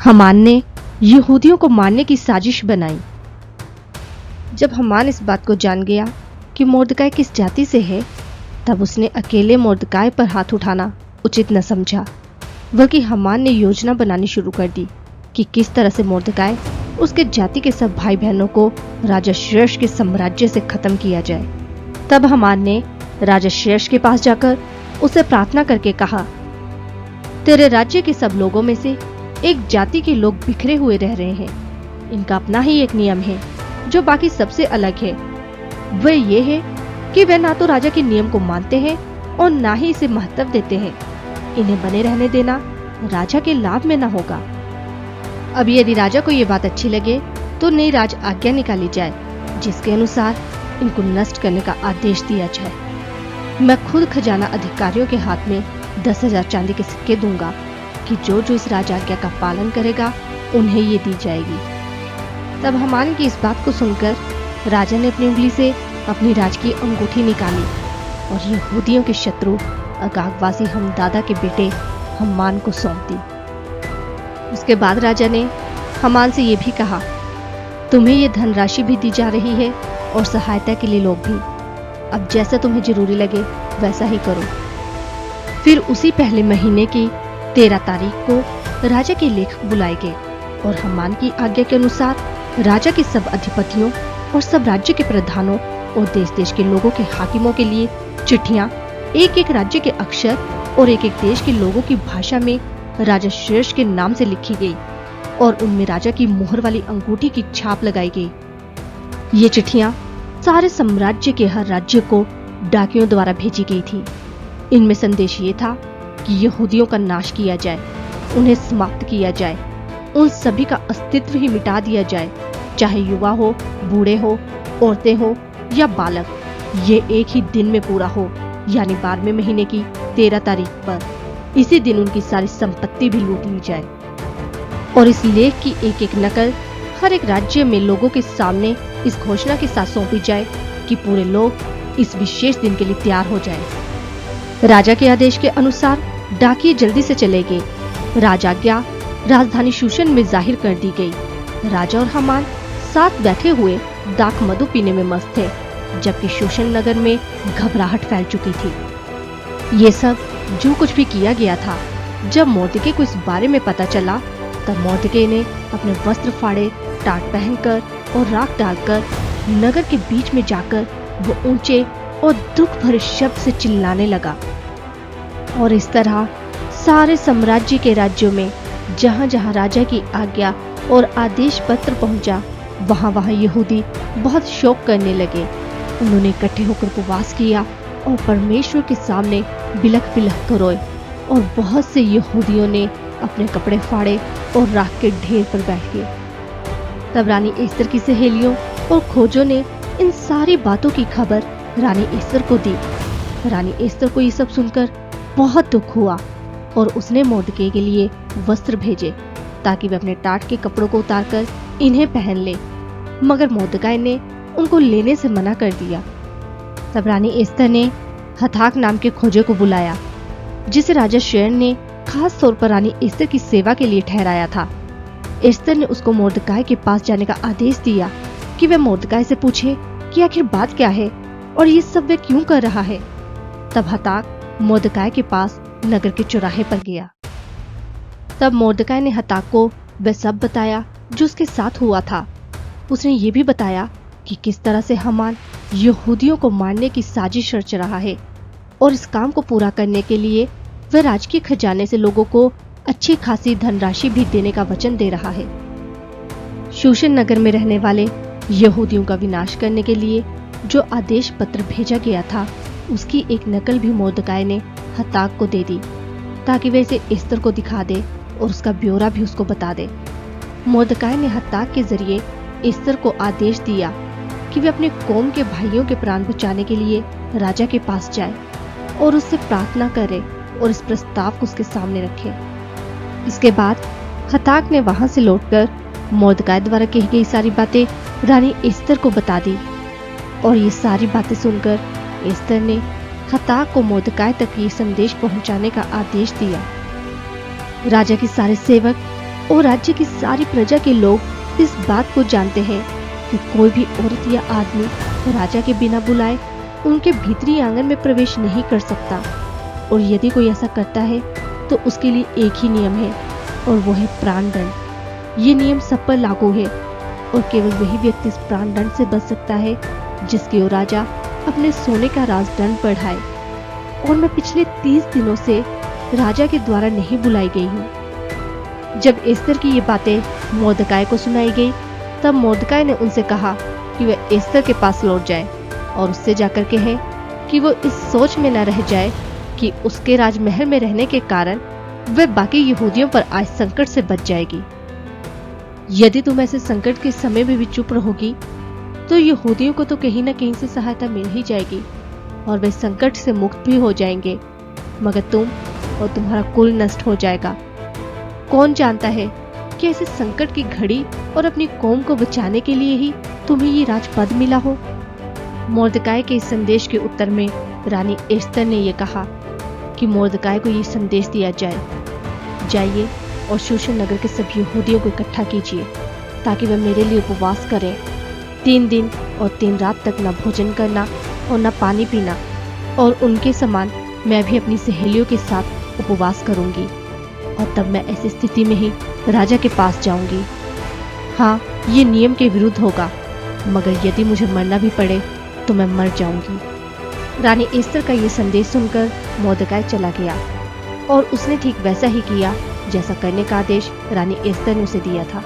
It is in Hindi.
हामान ने यहूदियों को मारने की साजिश बनाई। जब हामान इस बात को जान गया कि मोर्दकाई किस जाति से है, तब उसने अकेले मोर्दकाई पर हाथ उठाना उचित न समझा, बल्कि हामान ने योजना बनानी शुरू कर दी कि किस तरह से मोर्दकाई उसके जाति के सब भाई बहनों को राजा श्रेष्ठ के साम्राज्य से खत्म किया जाए। तब हामान ने राजा श्रेष्ठ के पास जाकर उसे प्रार्थना करके कहा, तेरे राज्य के सब लोगों में से एक जाति के लोग बिखरे हुए रह रहे हैं। इनका अपना ही एक नियम है जो बाकी सबसे अलग है। वह ये है कि वे ना तो राजा के नियम को मानते हैं और ना ही इसे महत्व देते हैं। इन्हें बने रहने देना राजा के लाभ में ना होगा। अब यदि राजा को ये बात अच्छी लगे तो नई राज आज्ञा निकाली जाए, जिसके अनुसार इनको नष्ट करने का आदेश दिया जाए। मैं खुद खजाना अधिकारियों के हाथ में 10,000 चांदी के सिक्के दूंगा कि जो जो इस राज आज्ञा का पालन करेगा उन्हें ये दी जाएगी। तब हामान की इस बात को सुनकर राजा ने अपनी उंगली से अपनी राज की अंगूठी निकाली और यहूदियों के शत्रु अगागवासी हमदादा के बेटे हामान को सौंप दी। उसके बाद राजा ने हामान से ये भी कहा, तुम्हें ये धनराशि भी दी जा रही है और सहायता के लिए लोग भी। अब जैसा तुम्हें जरूरी लगे वैसा ही करो। फिर उसी पहले महीने की 13 तारीख को राजा के लेखक बुलाए गए और हामान की आज्ञा के अनुसार राजा के सब अधिपतियों और सब राज्य के प्रधानों और देश देश के लोगों के हाकिमों के लिए चिट्ठियां एक एक राज्य के अक्षर और एक एक देश के लोगों की भाषा में राजा श्रेष्ठ के नाम से लिखी गई और उनमें राजा की मोहर वाली अंगूठी की छाप लगाई गई। ये चिट्ठियां सारे साम्राज्य के हर राज्य को डाकियों द्वारा भेजी गई थी। इनमें संदेश ये था कि यहूदियों का नाश किया जाए, उन्हें समाप्त किया जाए, उन सभी का अस्तित्व ही मिटा दिया जाए, चाहे युवा हो, बूढ़े हो, औरतें हो या बालक। ये एक ही दिन में पूरा हो, यानी 12वें महीने की 13 तारीख पर। इसी दिन उनकी सारी संपत्ति भी लूट ली जाए। और इस लेख की एक एक नकल हर एक राज्य में लोगों के सामने इस घोषणा के साथ सौंपी जाए कि पूरे लोग इस विशेष दिन के लिए तैयार हो जाएं। राजा के आदेश के अनुसार डाकिये जल्दी से चले गए। राजाज्ञा राजधानी शूशन में जाहिर कर दी गई। राजा और हामान साथ बैठे हुए दाख मधु पीने में मस्त थे, जबकि शूशन नगर में घबराहट फैल चुकी थी। ये सब जो कुछ भी किया गया था, जब मोर्दके को इस बारे में पता चला, तब मोर्दके ने अपने वस्त्र फाड़े, टाट पहनकर और राख डालकर नगर के बीच में जाकर वो ऊंचे और दुख भरे शब्द से चिल्लाने लगा। और इस तरह सारे साम्राज्य के राज्यों में जहां जहां राजा की आज्ञा और आदेश पत्र पहुंचा, वहां वहां यहूदी बहुत शोक करने लगे। उन्होंने इकट्ठे होकर उपवास किया और परमेश्वर के सामने बिलख बिलख कर रोए। और बहुत से यहूदियों ने अपने कपड़े फाड़े और राख के ढेर पर बैठ गए। तब रानी एस्तर की सहेलियों और खोजों ने इन सारी बातों की खबर रानी एस्तर को दी। रानी एस्तर को ये सब सुनकर बहुत दुख हुआ और उसने मोर्दके के लिए वस्त्र भेजे ताकि वे अपने टाट के कपड़ों को उतारकर इन्हें पहन ले, मगर मोर्दकाई ने उनको लेने से मना कर दिया। तब रानी एस्तर ने हथाक नाम के खोजे को बुलाया, जिसे राजा शेरन ने खास तौर पर रानी एस्तर की सेवा के लिए ठहराया था। एस्तर ने उसको मोर्दकाई के पास जाने का आदेश दिया कि वह मोर्दकाई से पूछे कि आखिर बात क्या है और ये सब वह क्यों कर रहा है। तब हताक मोर्दकाई के पास नगर के चौराहे पर गया। तब मोर्दकाई ने हताक को वह सब बताया जो उसके साथ हुआ था। उसने ये भी बताया कि किस तरह से हामान यहूदियों को मारने की साजिश रच रहा है और इस काम को पूरा करने के लिए वह राजकीय खजाने से लोगों को अच्छी खासी धनराशि भी देने का वचन दे रहा है। शूशन नगर में रहने वाले यहूदियों का विनाश करने के लिए जो आदेश पत्र भेजा गया था, उसकी एक नकल भी मोर्दकाई ने हताक को दे दी ताकि वह इसे एस्तर को दिखा दे और उसका ब्यौरा भी उसको बता दे। मोर्दकाई ने हताक के जरिए एस्तर को आदेश दिया कि वे अपने कौम के भाइयों के प्राण बचाने के लिए राजा के पास जाए और उससे प्रार्थना करे और इस प्रस्ताव को उसके सामने रखे। इसके बाद हताक ने वहां से लौटकर मोर्दकाई द्वारा कही गई सारी बातें रानी एस्तर को बता दी और ये सारी बातें सुनकर एस्तर ने हताक को मोर्दकाई तक ये संदेश पहुंचाने का आदेश दिया। राजा के सारे सेवक और राज्य की सारी प्रजा के लोग इस बात को जानते हैं कि कोई भी औरत या आदमी राजा के बिना बुलाए उनके भीतरी आंगन में प्रवेश नहीं कर सकता, और यदि कोई ऐसा करता है तो उसके लिए एक ही नियम है और वो है प्राणदंड। ये नियम सब पर लागू है और केवल वही व्यक्ति इस प्राणदंड से बच सकता है जिसकी ओर राजा अपने सोने का राजदंड बढ़ाए। और मैं पिछले 30 दिनों से राजा के द्वारा नहीं बुलाई गई हूँ। जब एस्तर की ये बातें मोर्दकाई को सुनाई गई, तब मोर्दकाई ने उनसे कहा कि वह एस्तर के पास लौट जाए और उससे जाकर कहे कि वो इस सोच में न रह जाए कि उसके राजमहल में रहने के कारण वह बाकी यहूदियों पर आए संकट से बच जाएगी। यदि तुम ऐसे संकट के समय में भी चुप रहोगी तो यहूदियों को तो कहीं न कहीं से सहायता मिल ही जाएगी और वे संकट से मुक्त भी हो जाएंगे, मगर तुम और तुम्हारा कुल नष्ट हो जाएगा। कौन जानता है कि ऐसे संकट की घड़ी और अपनी कौम को बचाने के लिए ही तुम्हें ये राजपद मिला हो। मोर्दकाई के इस संदेश के उत्तर में रानी एस्तर ने यह कहा कि मोर्दकाई को ये संदेश दिया जाए, जाइए और शूशन नगर के सभी यहूदियों को इकट्ठा कीजिए ताकि वे मेरे लिए उपवास करें। 3 दिन और 3 रात तक न भोजन करना और न पानी पीना, और उनके समान मैं भी अपनी सहेलियों के साथ उपवास करूंगी, और तब मैं ऐसी स्थिति में ही राजा के पास जाऊंगी। हाँ, ये नियम के विरुद्ध होगा, मगर यदि मुझे मरना भी पड़े तो मैं मर जाऊंगी। रानी एस्तर का ये संदेश सुनकर मोर्दकाई चला गया और उसने ठीक वैसा ही किया जैसा करने का आदेश रानी एस्तर ने उसे दिया था।